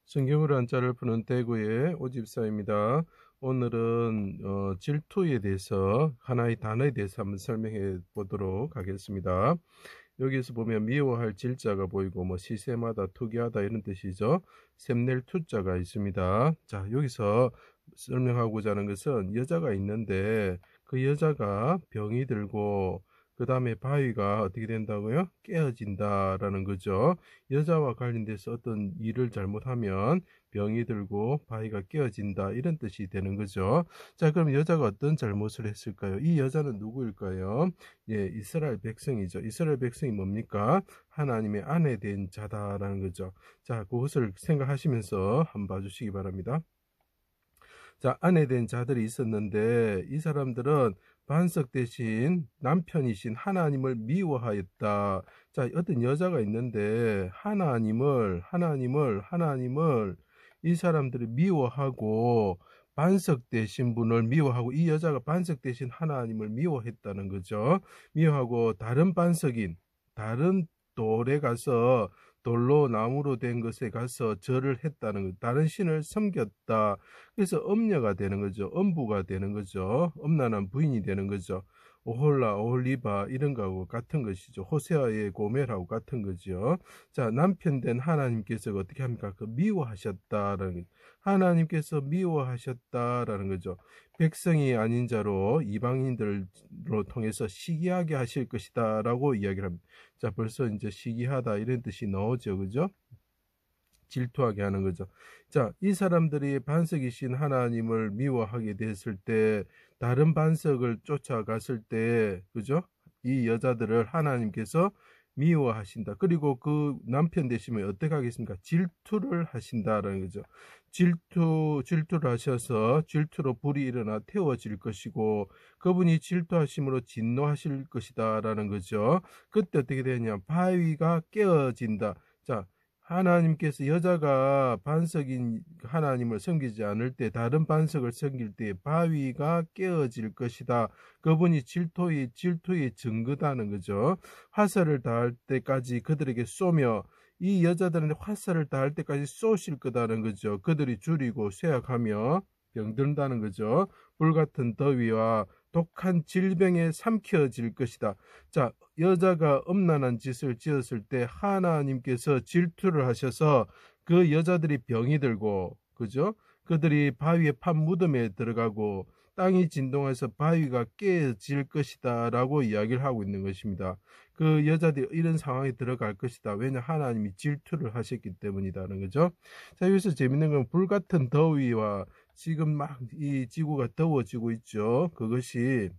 성경으로 한자를 푸는 대구의 오집사입니다. 오늘은 질투에 대해서 하나의 단어에 대해서 한번 설명해 보도록 하겠습니다. 여기서 보면 미워할 질자가 보이고 시세마다 투기하다 이런 뜻이죠. 샘낼 투자가 있습니다. 자, 여기서 설명하고자 하는 것은 여자가 있는데 그 여자가 병이 들고 그 다음에 바위가 어떻게 된다고요? 깨어진다라는 거죠. 여자와 관련돼서 어떤 일을 잘못하면 병이 들고 바위가 깨어진다 이런 뜻이 되는 거죠. 자, 그럼 여자가 어떤 잘못을 했을까요? 이 여자는 누구일까요? 예, 이스라엘 백성이죠. 이스라엘 백성이 뭡니까? 하나님의 아내 된 자다라는 거죠. 자, 그것을 생각하시면서 한번 봐주시기 바랍니다. 자, 아내 된 자들이 있었는데 이 사람들은 반석 대신 남편이신 하나님을 미워하였다. 자, 어떤 여자가 있는데 하나님을 이 사람들이 미워하고 반석 되신 분을 미워하고 이 여자가 반석 대신 하나님을 미워했다는 거죠. 미워하고 다른 반석인 다른 돌에 가서 돌로 나무로 된 것에 가서 절을 했다는 것, 다른 신을 섬겼다. 그래서 엄녀가 되는 거죠. 엄부가 되는 거죠. 엄란한 부인이 되는 거죠. 오홀라, 오홀리바 이런 거하고 같은 것이죠. 호세아의 고멜하고 같은 거죠. 자, 남편 된 하나님께서 어떻게 합니까? 미워하셨다라는 거죠. 하나님께서 미워하셨다라는 거죠. 백성이 아닌 자로 이방인들로 통해서 시기하게 하실 것이다 라고 이야기를 합니다. 자, 벌써 이제 시기하다 이런 뜻이 나오죠. 그죠? 질투하게 하는 거죠. 자, 이 사람들이 반석이신 하나님을 미워하게 됐을 때, 다른 반석을 쫓아갔을 때, 그죠? 이 여자들을 하나님께서 미워하신다. 그리고 그 남편 되시면 어떻게 하겠습니까? 질투를 하신다라는 거죠. 질투를 하셔서 질투로 불이 일어나 태워질 것이고, 그분이 질투하심으로 진노하실 것이다라는 거죠. 그때 어떻게 되냐? 바위가 깨어진다. 자, 하나님께서 여자가 반석인 하나님을 섬기지 않을 때 다른 반석을 섬길 때 바위가 깨어질 것이다. 그분이 질투의 증거다는 거죠. 화살을 닿을 때까지 그들에게 쏘며 이 여자들은 화살을 닿을 때까지 쏘실 거다는 거죠. 그들이 줄이고 쇠약하며 병든다는 거죠. 불같은 더위와 독한 질병에 삼켜질 것이다. 자, 여자가 음란한 짓을 지었을 때 하나님께서 질투를 하셔서 그 여자들이 병이 들고, 그죠? 그들이 바위의 판 무덤에 들어가고 땅이 진동해서 바위가 깨질 것이다 라고 이야기를 하고 있는 것입니다. 그 여자들이 이런 상황에 들어갈 것이다. 왜냐 하나님이 질투를 하셨기 때문이다는 거죠. 자, 여기서 재밌는 건 불같은 더위와 지금 막 이 지구가 더워지고 있죠. 그것이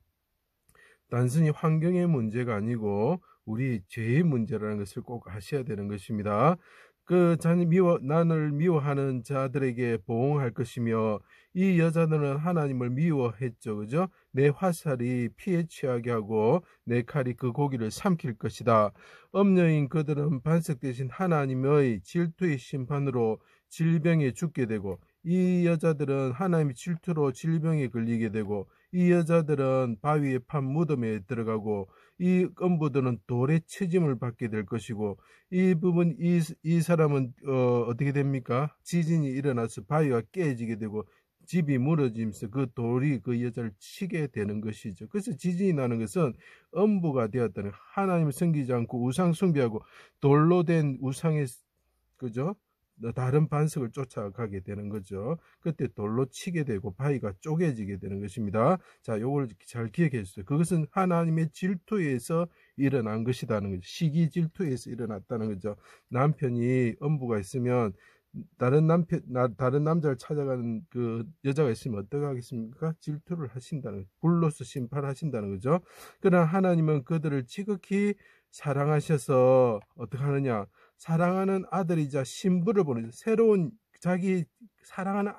단순히 환경의 문제가 아니고 우리 죄의 문제라는 것을 꼭 아셔야 되는 것입니다. 나를 미워하는 자들에게 보응할 것이며 이 여자들은 하나님을 미워했죠. 그죠? 내 화살이 피에 취하게 하고 내 칼이 그 고기를 삼킬 것이다. 엄녀인 그들은 반석 대신 하나님의 질투의 심판으로 질병에 죽게 되고 이 여자들은 하나님의 질투로 질병에 걸리게 되고 이 여자들은 바위의 판 무덤에 들어가고 이 엄부들은 돌에 채짐을 받게 될 것이고 이 사람은 어떻게 됩니까? 지진이 일어나서 바위가 깨지게 되고 집이 무너지면서 그 돌이 그 여자를 치게 되는 것이죠. 그래서 지진이 나는 것은 엄부가 되었다는 하나님을 섬기지 않고 우상 숭배하고 돌로 된 우상의 그죠? 다른 반석을 쫓아가게 되는 거죠. 그때 돌로 치게 되고 바위가 쪼개지게 되는 것입니다. 자, 요걸 잘 기억해 주세요. 그것은 하나님의 질투에서 일어난 것이라는 거죠. 시기 질투에서 일어났다는 거죠. 남편이 엄부가 있으면 다른 남자를 찾아가는 그 여자가 있으면 어떻게 하겠습니까? 질투를 하신다는 거죠. 불로서 심판하신다는 거죠. 그러나 하나님은 그들을 지극히 사랑하셔서 어떻게 하느냐? 사랑하는 아들이자 신부를 보내죠. 새로운 자기 사랑하는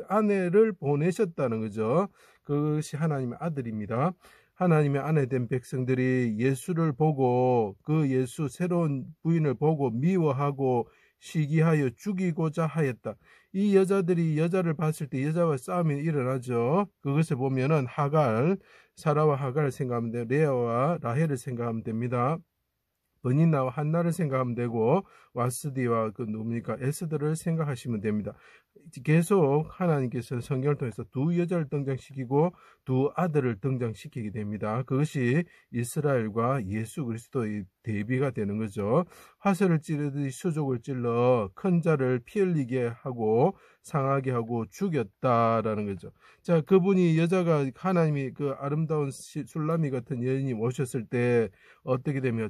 아내를 보내셨다는 거죠. 그것이 하나님의 아들입니다. 하나님의 아내 된 백성들이 예수를 보고 그 예수 새로운 부인을 보고 미워하고 시기하여 죽이고자 하였다. 이 여자들이 여자를 봤을 때 여자와 싸움이 일어나죠. 그것을 보면은 사라와 하갈을 생각하면 돼요. 레아와 라헬을 생각하면 됩니다. 버니나와 한나를 생각하면 되고, 와스디와 그 누굽니까 에스더를 생각하시면 됩니다. 계속 하나님께서는 성경을 통해서 두 여자를 등장시키고 두 아들을 등장시키게 됩니다. 그것이 이스라엘과 예수 그리스도의 대비가 되는 거죠. 화살을 찌르듯이 수족을 찔러 큰 자를 피 흘리게 하고 상하게 하고 죽였다라는 거죠. 자, 그분이 여자가 하나님이 그 아름다운 술라미 같은 여인이 오셨을 때 어떻게 되면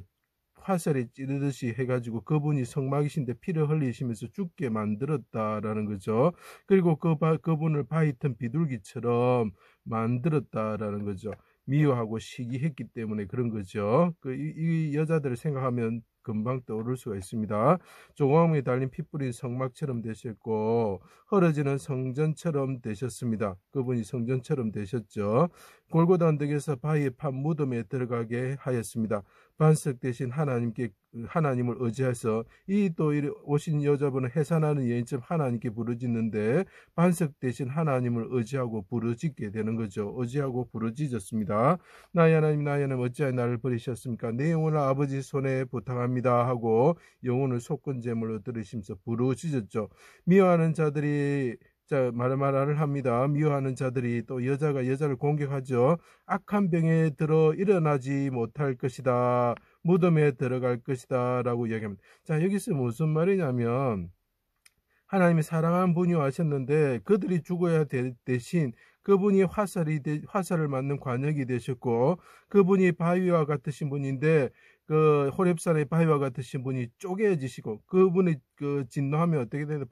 화살이 찌르듯이 해가지고 그분이 성막이신데 피를 흘리시면서 죽게 만들었다라는 거죠. 그리고 그분을 바위 틈 비둘기처럼 만들었다라는 거죠. 미워하고 시기했기 때문에 그런 거죠. 이 여자들을 생각하면 금방 떠오를 수가 있습니다. 조공암에 달린 피 뿌린 성막처럼 되셨고 흐러지는 성전처럼 되셨습니다. 그분이 성전처럼 되셨죠. 골고다 언덕에서 바위에 판 무덤에 들어가게 하였습니다. 반석 대신 하나님을 의지해서 이 또 오신 여자분은 해산하는 여인처럼 하나님께 부르짖는데 반석 대신 하나님을 의지하고 부르짖게 되는 거죠. 의지하고 부르짖었습니다. 나의 하나님 나의 하나님 어찌하여 나를 버리셨습니까? 내 영혼을 아버지 손에 부탁합니다 하고 영혼을 속건 제물로 들으시면서 부르짖었죠. 미워하는 자들이 말을 합니다. 미워하는 자들이 또 여자가 여자를 공격하죠. 악한 병에 들어 일어나지 못할 것이다. 무덤에 들어갈 것이다. 라고 이야기합니다. 자, 여기서 무슨 말이냐면 하나님이 사랑하는 분이 와셨는데 그들이 죽어야 대신 그분이 화살을 맞는 관역이 되셨고 그분이 바위와 같으신 분인데 그 호렙산의 바위와 같으신 분이 쪼개지시고 그분이 그 진노하면 어떻게 되나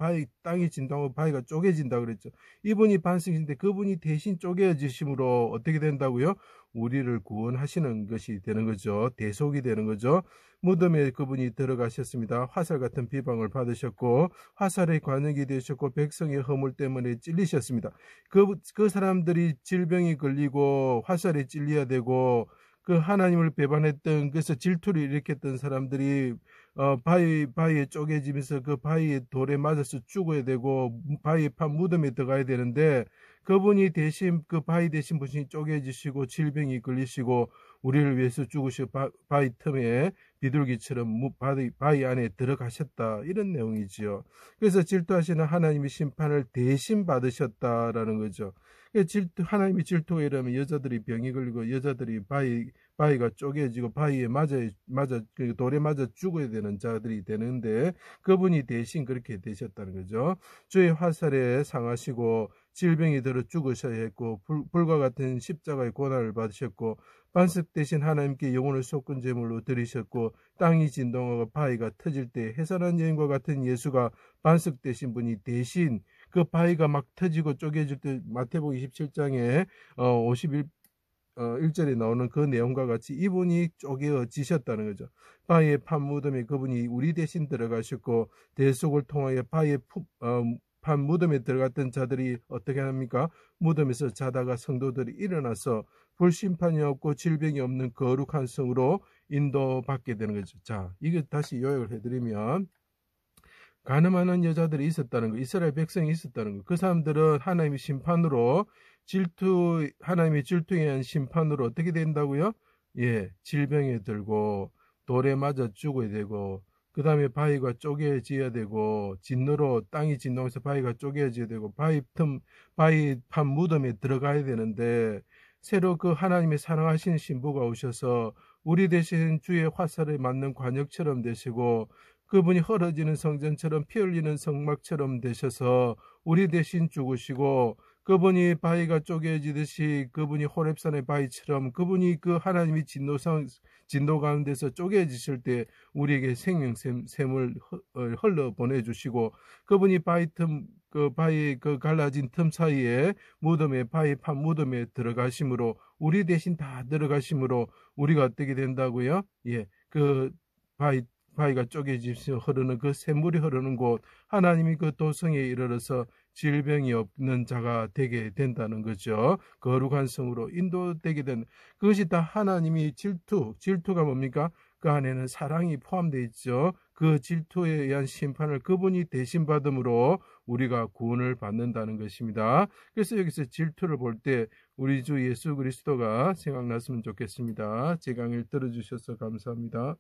땅이 진동하고 바위가 쪼개진다 그랬죠. 이분이 반석이신데 그분이 대신 쪼개지심으로 어떻게 된다고요? 우리를 구원하시는 것이 되는 거죠. 대속이 되는 거죠. 무덤에 그분이 들어가셨습니다. 화살 같은 비방을 받으셨고 화살의 관역이 되셨고 백성의 허물 때문에 찔리셨습니다. 그 사람들이 질병이 걸리고 화살에 찔려야 되고 그 하나님을 배반했던 그래서 질투를 일으켰던 사람들이 바위에 쪼개지면서 그 바위에 돌에 맞아서 죽어야 되고 바위에 판 무덤에 들어가야 되는데 그분이 대신 그 바위 대신 분이 쪼개지시고 질병이 걸리시고 우리를 위해서 죽으시고 바위 틈에 비둘기처럼 바위 안에 들어가셨다 이런 내용이지요. 그래서 질투하시는 하나님의 심판을 대신 받으셨다라는 거죠. 하나님이 질투가 이러면 여자들이 병이 걸리고 여자들이 바위가 쪼개지고 바위에 돌에 맞아 죽어야 되는 자들이 되는데 그분이 대신 그렇게 되셨다는 거죠. 주의 화살에 상하시고 질병이 들어 죽으셔야 했고 불과 같은 십자가의 고난을 받으셨고 반석 대신 하나님께 영혼을 속건 제물로 드리셨고 땅이 진동하고 바위가 터질 때 해산한 여인과 같은 예수가 반석 되신 분이 대신 그 바위가 막 터지고 쪼개질 때 마태복음 27장에 1절에 나오는 그 내용과 같이 이분이 쪼개어지셨다는 거죠. 바위의 판 무덤에 그분이 우리 대신 들어가셨고 대속을 통하여 바위의 판 무덤에 들어갔던 자들이 어떻게 합니까? 무덤에서 자다가 성도들이 일어나서 불심판이 없고 질병이 없는 거룩한 성으로 인도받게 되는 거죠. 자, 이거 다시 요약을 해드리면 가늠하는 여자들이 있었다는 거, 이스라엘 백성이 있었다는 거. 그 사람들은 하나님의 심판으로 하나님의 질투에 의한 심판으로 어떻게 된다고요? 예, 질병에 들고 돌에 맞아 죽어야 되고 그 다음에 바위가 쪼개져야 되고 진노로 땅이 진동해서 바위가 쪼개져야 되고 바위 판 무덤에 들어가야 되는데 새로 그 하나님의 사랑하시는 신부가 오셔서 우리 대신 주의 화살에 맞는 관역처럼 되시고 그분이 헐어지는 성전처럼 피 흘리는 성막처럼 되셔서 우리 대신 죽으시고 그분이 바위가 쪼개지듯이 그분이 호렙산의 바위처럼 그분이 그 하나님이 진노 가운데서 쪼개지실 때 우리에게 생명샘을 흘러 보내주시고 그분이 바위 그 갈라진 틈 사이에 판 무덤에 들어가심으로 우리 대신 다 들어가심으로 우리가 어떻게 된다고요? 예, 그 바위가 쪼개지면서 흐르는 그 샘물이 흐르는 곳 하나님이 그 도성에 이르러서 질병이 없는 자가 되게 된다는 거죠. 거룩한 성으로 인도되게 된 그것이 다 하나님이 질투가 뭡니까? 그 안에는 사랑이 포함되어 있죠. 그 질투에 의한 심판을 그분이 대신 받음으로 우리가 구원을 받는다는 것입니다. 그래서 여기서 질투를 볼 때 우리 주 예수 그리스도가 생각났으면 좋겠습니다. 제 강의를 들어주셔서 감사합니다.